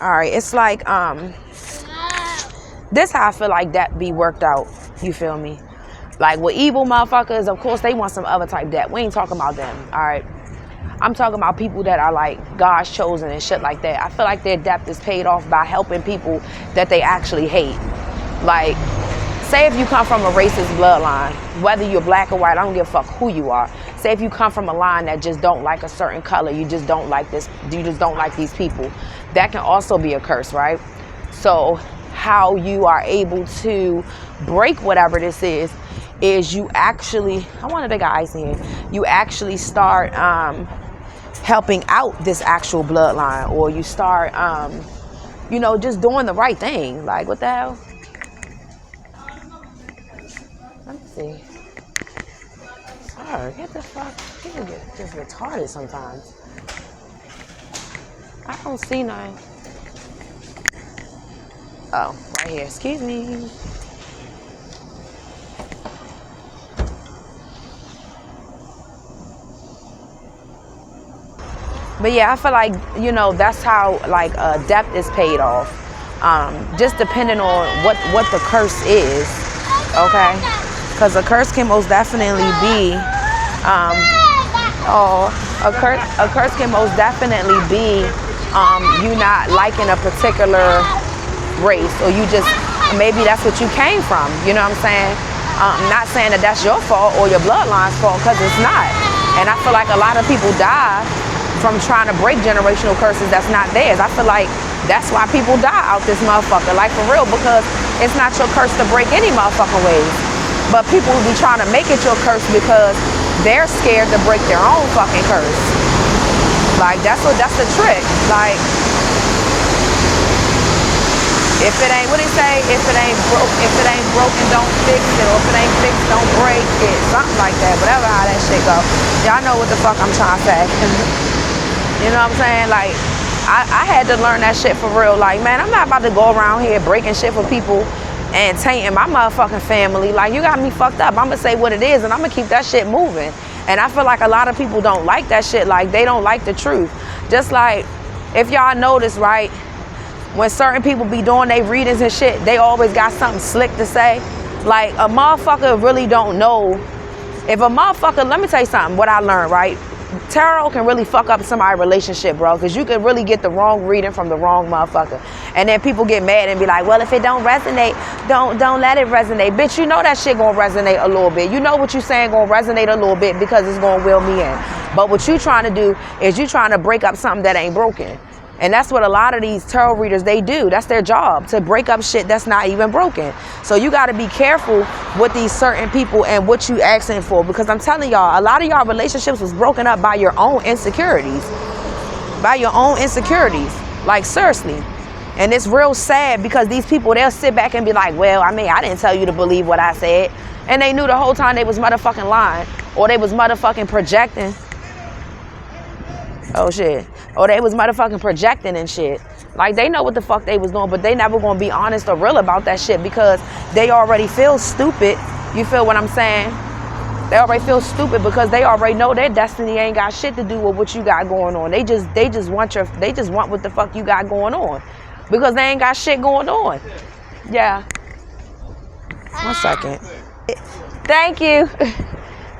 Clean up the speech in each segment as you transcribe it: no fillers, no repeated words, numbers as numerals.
All right, it's like this how I feel like that be worked out. You feel me? Like with evil motherfuckers, of course they want some other type debt. We ain't talking about them. All right. I'm talking about people that are like God's chosen and shit like that. I feel like their debt is paid off by helping people that they actually hate. Like, say if you come from a racist bloodline, whether you're black or white, I don't give a fuck who you are. Say if you come from a line that just don't like a certain color, you just don't like this, you just don't like these people. That can also be a curse, right? So how you are able to break whatever this is you actually, I wanted to get ice in here. You actually start helping out this actual bloodline, or you start, you know, just doing the right thing. Like, what the hell? Let me see. Sorry, get the fuck. People get just retarded sometimes. I don't see none. Oh, right here. Excuse me. But yeah, I feel like, you know, that's how like debt is paid off. Just depending on what the curse is, okay? Because a curse can most definitely be, a curse can most definitely be you not liking a particular race, or you just, maybe that's what you came from, you know what I'm saying? Not saying that that's your fault or your bloodline's fault, because it's not. And I feel like a lot of people die from trying to break generational curses that's not theirs. I feel like that's why people die out this motherfucker, like for real, because it's not your curse to break any motherfucking ways. But people will be trying to make it your curse because they're scared to break their own fucking curse. Like that's the trick. Like if it ain't, what they say, if it ain't broken, don't fix it, or if it ain't fixed, don't break it. Something like that. Whatever how that shit go. Y'all know what the fuck I'm trying to say. You know what I'm saying? Like, I had to learn that shit for real. Like, man, I'm not about to go around here breaking shit for people and tainting my motherfucking family. Like, you got me fucked up. I'm gonna say what it is, and I'm gonna keep that shit moving. And I feel like a lot of people don't like that shit. Like, they don't like the truth. Just like, if y'all notice, right, when certain people be doing their readings and shit, they always got something slick to say. Like, a motherfucker really don't know. If a motherfucker, let me tell you something, what I learned, right? Tarot can really fuck up somebody's relationship, bro, because you can really get the wrong reading from the wrong motherfucker. And then people get mad and be like, well, if it don't resonate, don't let it resonate. Bitch, you know that shit gonna resonate a little bit. You know what you saying gonna resonate a little bit because it's gonna will me in. But what you trying to do is you trying to break up something that ain't broken. And that's what a lot of these tarot readers, they do. That's their job, to break up shit that's not even broken. So you got to be careful with these certain people and what you asking for. Because I'm telling y'all, a lot of y'all relationships was broken up by your own insecurities. By your own insecurities. Like, seriously. And it's real sad because these people, they'll sit back and be like, well, I mean, I didn't tell you to believe what I said. And they knew the whole time they was motherfucking lying. Or they was motherfucking projecting. Oh, shit. Or they was motherfucking projecting and shit. Like, they know what the fuck they was doing, but they never gonna be honest or real about that shit because they already feel stupid. You feel what I'm saying? They already feel stupid because they already know their destiny ain't got shit to do with what you got going on. They just want what the fuck you got going on. Because they ain't got shit going on. Yeah. 1 second. Thank you.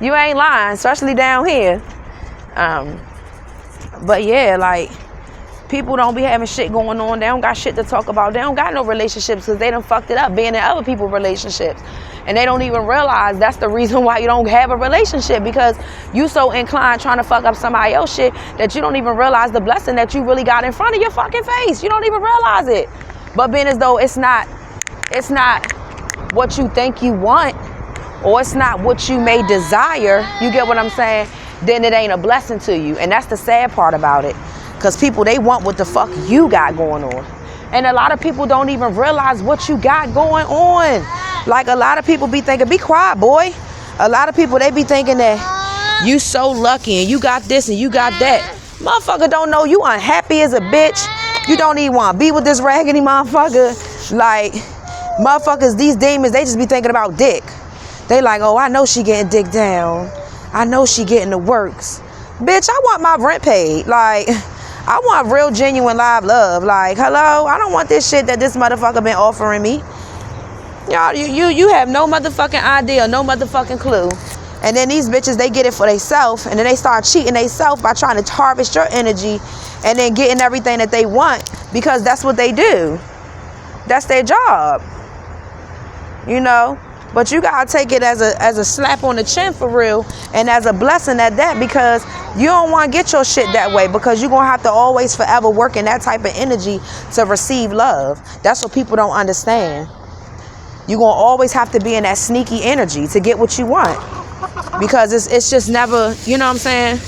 You ain't lying, especially down here. But yeah, like, people don't be having shit going on. They don't got shit to talk about. They don't got no relationships because they done fucked it up being in other people's relationships. And they don't even realize that's the reason why you don't have a relationship, because you so inclined trying to fuck up somebody else's shit that you don't even realize the blessing that you really got in front of your fucking face. You don't even realize it. But being as though it's not what you think you want, or it's not what you may desire, you get what I'm saying? Then it ain't a blessing to you. And that's the sad part about it. Because people, they want what the fuck you got going on. And a lot of people don't even realize what you got going on. Like, a lot of people be thinking, be quiet, boy. A lot of people, they be thinking that you so lucky and you got this and you got that. Motherfucker don't know you unhappy as a bitch. You don't even want to be with this raggedy motherfucker. Like, motherfuckers, these demons, they just be thinking about dick. They like, oh, I know she getting dick down. I know she getting the works. Bitch, I want my rent paid. Like, I want real, genuine, live love. Like, hello, I don't want this shit that this motherfucker been offering me. Y'all, you have no motherfucking idea, no motherfucking clue. And then these bitches, they get it for themselves, and then they start cheating themselves by trying to harvest your energy and then getting everything that they want, because that's what they do. That's their job. You know? But you gotta take it as a slap on the chin for real, and as a blessing at that, because you don't want to get your shit that way, because you're gonna have to always forever work in that type of energy to receive love. That's what people don't understand. You're gonna always have to be in that sneaky energy to get what you want, because it's just never, you know what I'm saying?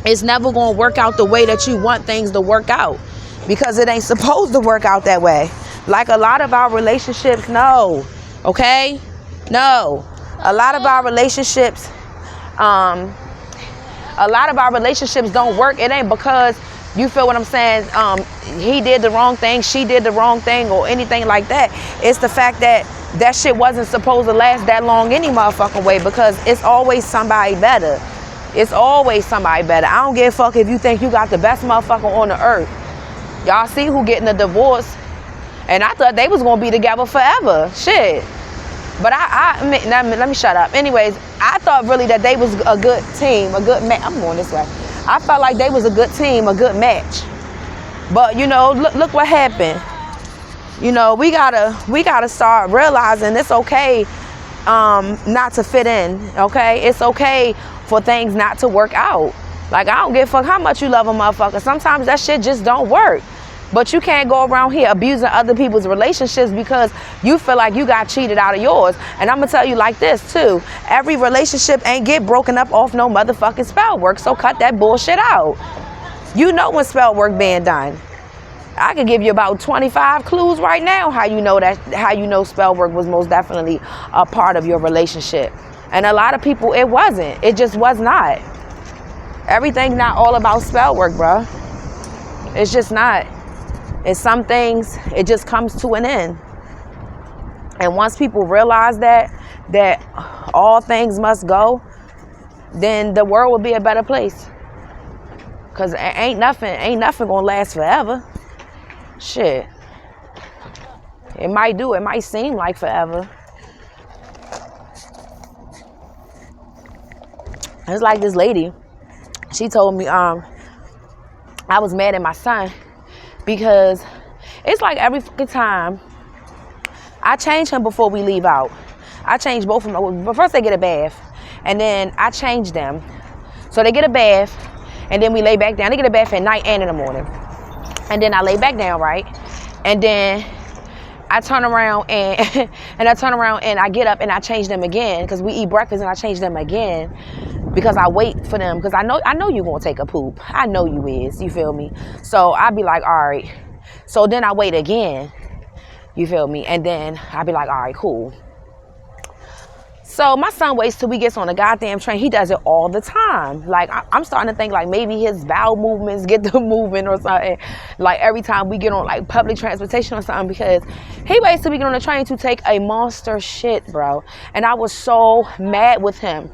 It's never gonna work out the way that you want things to work out, because it ain't supposed to work out that way. Like a lot of our relationships, no. Okay? No. A lot of our relationships don't work. It ain't because, you feel what I'm saying, he did the wrong thing, she did the wrong thing, or anything like that. It's the fact that that shit wasn't supposed to last that long any motherfucking way, because it's always somebody better. It's always somebody better. I don't give a fuck if you think you got the best motherfucker on the earth. Y'all see who getting a divorce, and I thought they was gonna be together forever. Shit. But let me shut up. Anyways, I thought really that they was a good team, a good match. I'm going this way. I felt like they was a good team, a good match. But you know, look what happened. You know, we gotta start realizing it's okay not to fit in. Okay, it's okay for things not to work out. Like, I don't give a fuck how much you love a motherfucker. Sometimes that shit just don't work. But you can't go around here abusing other people's relationships because you feel like you got cheated out of yours. And I'm going to tell you like this, too. Every relationship ain't get broken up off no motherfucking spell work, so cut that bullshit out. You know when spell work being done. I could give you about 25 clues right now how you know spell work was most definitely a part of your relationship. And a lot of people, it wasn't. It just was not. Everything's not all about spell work, bro. It's just not. And some things, it just comes to an end. And once people realize that all things must go, then the world will be a better place. Cause ain't nothing gonna last forever. Shit. It might seem like forever. It's like this lady, she told me, I was mad at my son because it's like every fucking time I change him before we leave out. I change both of them. But first they get a bath, and then I change them. So they get a bath, and then we lay back down. They get a bath at night and in the morning. And then I lay back down, right? And then I turn around and I get up and I change them again, because we eat breakfast and I change them again. Because I wait for them, because I know you're going to take a poop. I know you is, you feel me? So I'd be like, all right. So then I wait again, you feel me? And then I'd be like, all right, cool. So my son waits till he gets on the goddamn train. He does it all the time. Like, I'm starting to think like maybe his bowel movements get the moving or something. Like every time we get on like public transportation or something, because he waits till we get on the train to take a monster shit, bro. And I was so mad with him.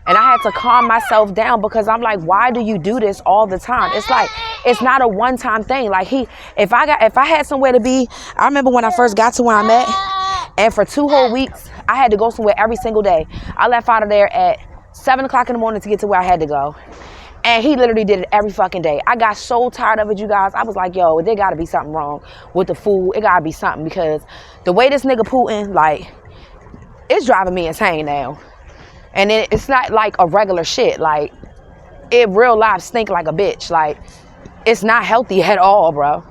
And I had to calm myself down, because I'm like, why do you do this all the time? It's like, it's not a one-time thing. Like if I had somewhere to be, I remember when I first got to where I'm at, and for 2 whole weeks, I had to go somewhere every single day. I left out of there at 7 o'clock in the morning to get to where I had to go. And he literally did it every fucking day. I got so tired of it, you guys. I was like, yo, there gotta be something wrong with the food. It gotta be something, because the way this nigga Putin, like, it's driving me insane now. And it's not like a regular shit. Like, it real life stink like a bitch. Like, it's not healthy at all, bro.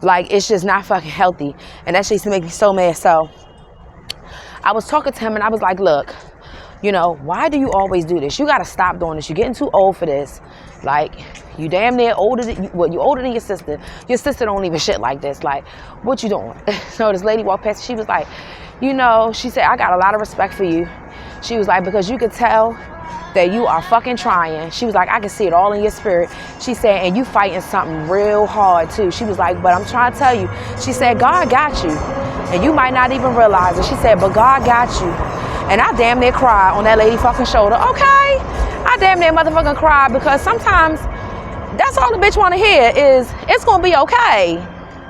Like, it's just not fucking healthy. And that shit used to make me so mad. So I was talking to him and I was like, look, you know, why do you always do this? You got to stop doing this. You're getting too old for this. Like, you damn near older than, you older than your sister. Your sister don't even shit like this. Like, what you doing? So this lady walked past. She was like, you know, she said, I got a lot of respect for you. She was like, because you could tell that you are fucking trying. She was like, I can see it all in your spirit. She said, and you fighting something real hard too. She was like, but I'm trying to tell you. She said, God got you. And you might not even realize it. She said, but God got you. And I damn near cried on that lady fucking shoulder. Okay. I damn near motherfucking cried, because sometimes That's all the bitch want to hear is it's gonna be okay.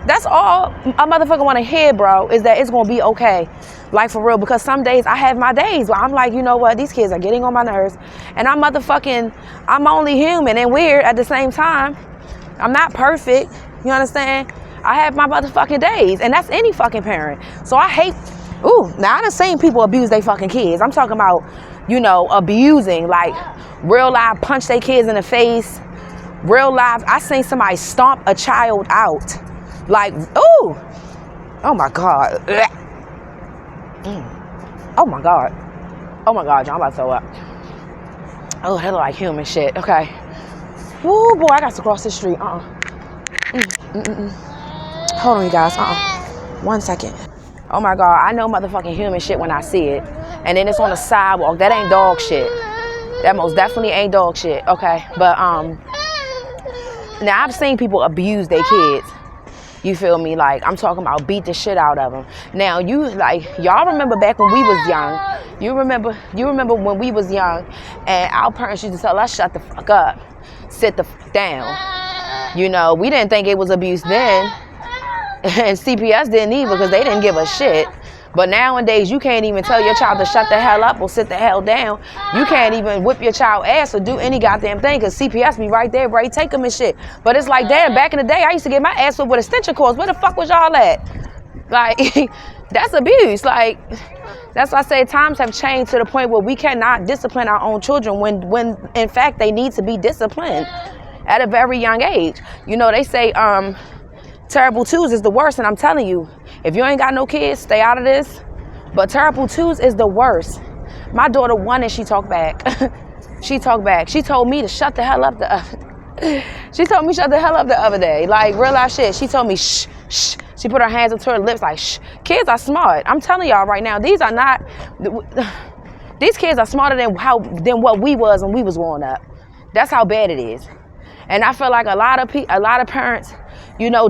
That's all a motherfucker want to hear, bro, is that it's gonna be okay. Like, for real, because some days I have my days where I'm like, you know what, these kids are getting on my nerves, and I'm only human and weird at the same time. I'm not perfect, you understand? I have my motherfucking days, and that's any fucking parent. So I hate, now I done seen people abuse their fucking kids. I'm talking about, abusing, like, real life punch their kids in the face. Real life, I seen somebody stomp a child out. Like, oh my God. Oh my God. Oh my God, y'all, I'm about to throw up. Oh, that look like human shit. Okay. Ooh, boy, I got to cross the street. Hold on, you guys. 1 second. Oh my God, I know motherfucking human shit when I see it. And then it's on the sidewalk. That ain't dog shit. That most definitely ain't dog shit. Okay. But now I've seen people abuse their kids. You feel me? Like, I'm talking about beat the shit out of them. Now, y'all remember back when we was young. You remember when we was young and our parents used to tell us, shut the fuck up. Sit the fuck down. We didn't think it was abuse then. And CPS didn't either because they didn't give a shit. But nowadays, you can't even tell your child to shut the hell up or sit the hell down. You can't even whip your child ass or do any goddamn thing because CPS be right there, ready to take them and shit. But it's like, damn, back in the day, I used to get my ass whipped with extension cords. Where the fuck was y'all at? Like, that's abuse. Like, that's why I say times have changed to the point where we cannot discipline our own children when in fact, they need to be disciplined at a very young age. They say, terrible twos is the worst, and I'm telling you, if you ain't got no kids, stay out of this. But terrible twos is the worst. My daughter won and she talked back. She talked back. She told me to shut the hell up the other day. Like, real life shit. She told me shh, shh. She put her hands up to her lips like shh. Kids are smart. I'm telling y'all right now, these kids are smarter than what we was when we was growing up. That's how bad it is. And I feel like a lot of parents,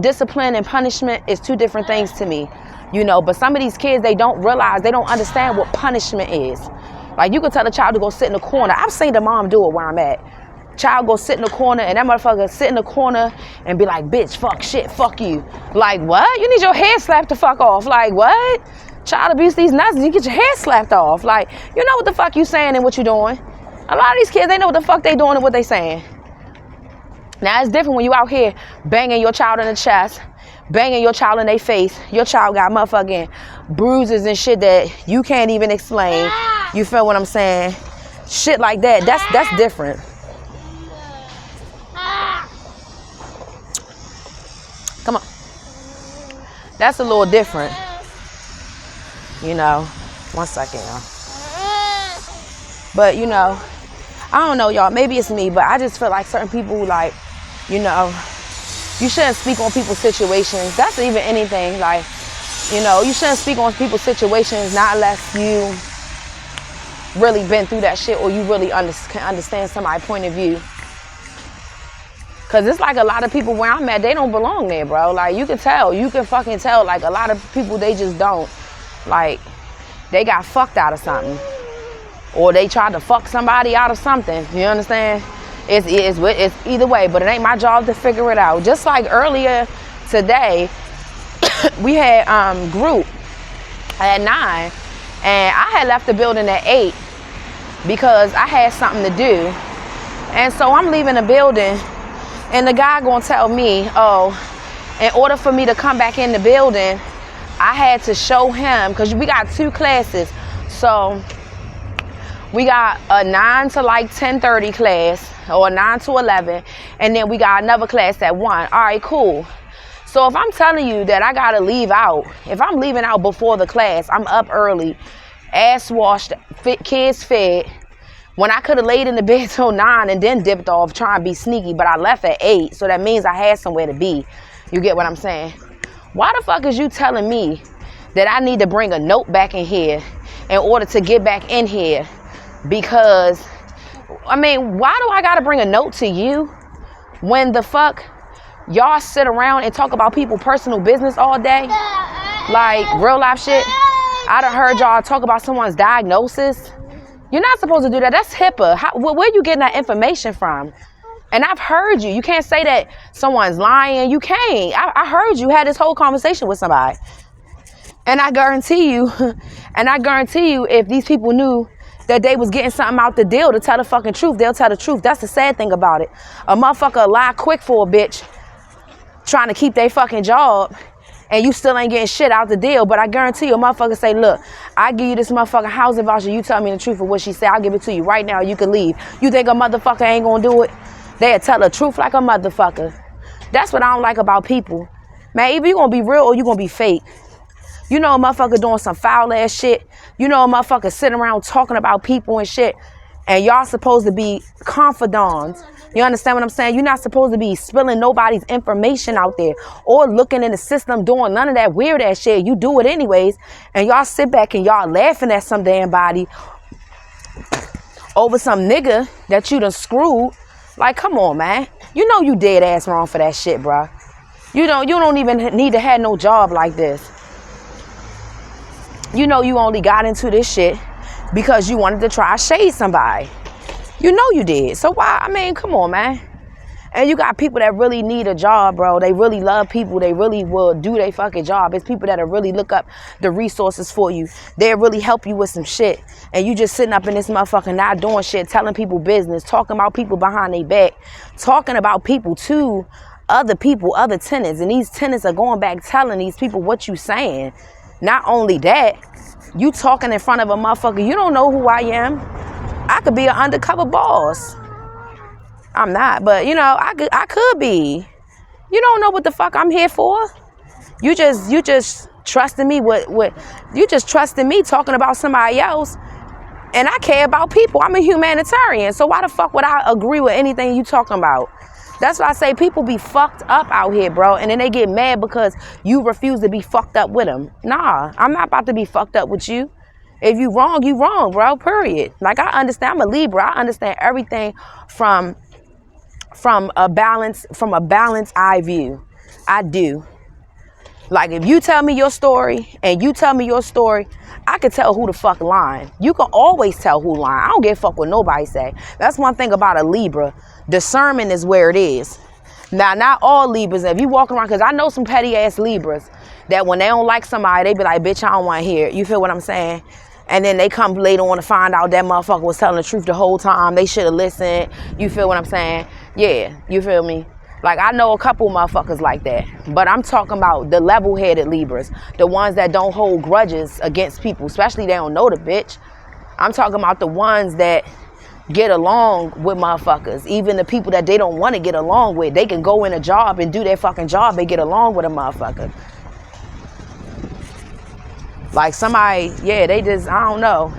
discipline and punishment is two different things to me, but some of these kids, they don't realize, they don't understand what punishment is. Like, you can tell a child to go sit in the corner. I've seen the mom do it where I'm at. Child go sit in the corner and that motherfucker sit in the corner and be like, bitch, fuck, shit, fuck you. Like, what? You need your head slapped the fuck off. Like, what? Child abuse these nuts, you get your head slapped off. Like, you know what the fuck you saying and what you doing. A lot of these kids, they know what the fuck they doing and what they saying. Now, it's different when you out here banging your child in the chest, banging your child in their face. Your child got motherfucking bruises and shit that you can't even explain. You feel what I'm saying? Shit like that. That's different. Come on. That's a little different. 1 second, y'all. But, I don't know, y'all. Maybe it's me, but I just feel like certain people, like, you shouldn't speak on people's situations. That's even anything. Like, you shouldn't speak on people's situations not unless you really been through that shit or you really can understand somebody's point of view. Because it's like a lot of people where I'm at, they don't belong there, bro. Like, you can fucking tell, like, a lot of people, they just don't. Like, they got fucked out of something. Or they tried to fuck somebody out of something. You understand? It's either way, but it ain't my job to figure it out. Just like earlier today, we had group at 9, and I had left the building at 8 because I had something to do. And so I'm leaving the building, and the guy gonna tell me, in order for me to come back in the building, I had to show him, because we got 2 classes. So we got a 9 to like 10:30 class, or 9 to 11, and then we got another class at 1. All right, cool. So if I'm telling you that I gotta leave out, if I'm leaving out before the class, I'm up early, ass washed, kids fed, when I could have laid in the bed till 9 and then dipped off trying to be sneaky, but I left at 8, so that means I had somewhere to be. You get what I'm saying? Why the fuck is you telling me that I need to bring a note back in here in order to get back in here? Because, why do I gotta bring a note to you when the fuck y'all sit around and talk about people's personal business all day? Like, real life shit. I done heard y'all talk about someone's diagnosis. You're not supposed to do that. That's HIPAA. Where you getting that information from? And I've heard you. You can't say that someone's lying. You can't. I heard you had this whole conversation with somebody. And I guarantee you, if these people knew that they was getting something out the deal to tell the fucking truth, they'll tell the truth. That's the sad thing about it. A motherfucker lie quick for a bitch trying to keep their fucking job, and you still ain't getting shit out the deal. But I guarantee you, a motherfucker say, look, I give you this motherfucking housing voucher. You tell me the truth of what she said. I'll give it to you right now. You can leave. You think a motherfucker ain't gonna do it? They'll tell the truth like a motherfucker. That's what I don't like about people. Man, either you gonna be real or you gonna be fake. You know a motherfucker doing some foul ass shit. You know a motherfucker sitting around talking about people and shit. And y'all supposed to be confidants. You understand what I'm saying? You're not supposed to be spilling nobody's information out there or looking in the system doing none of that weird ass shit. You do it anyways. And y'all sit back and y'all laughing at some damn body over some nigga that you done screwed. Like, come on, man. You know you dead ass wrong for that shit, bro. You don't even need to have no job like this. You know you only got into this shit because you wanted to try to shade somebody. You know you did. So why? I mean, come on, man. And you got people that really need a job, bro. They really love people. They really will do their fucking job. It's people that'll really look up the resources for you. They'll really help you with some shit. And you just sitting up in this motherfucker not doing shit, telling people business, talking about people behind their back, talking about people to other people, other tenants. And these tenants are going back telling these people what you saying. Not only that, you talking in front of a motherfucker. You don't know who I am. I could be an undercover boss. I'm not, but you know, I could be. You don't know what the fuck I'm here for. You just trusting me with you just trusting me talking about somebody else. And I care about people. I'm a humanitarian. So why the fuck would I agree with anything you talking about? That's why I say people be fucked up out here, bro. And then they get mad because you refuse to be fucked up with them. Nah, I'm not about to be fucked up with you. If you wrong, bro, period. Like, I understand. I'm a Libra. I understand everything from a balanced eye view. I do. Like, if you tell me your story and you tell me your story, I can tell who the fuck lying. You can always tell who lying. I don't give a fuck what nobody say. That's one thing about a Libra. Discernment is where it is. Now, not all Libras. If you walking around, because I know some petty ass Libras that when they don't like somebody, they be like, bitch, I don't want to hear it. You feel what I'm saying? And then they come later on to find out that motherfucker was telling the truth the whole time. They should have listened. You feel what I'm saying? Yeah, you feel me? Like, I know a couple motherfuckers like that. But I'm talking about the level-headed Libras. The ones that don't hold grudges against people. Especially they don't know the bitch. I'm talking about the ones that get along with motherfuckers. Even the people that they don't want to get along with. They can go in a job and do their fucking job and get along with a motherfucker. Like somebody, yeah, they just, I don't know.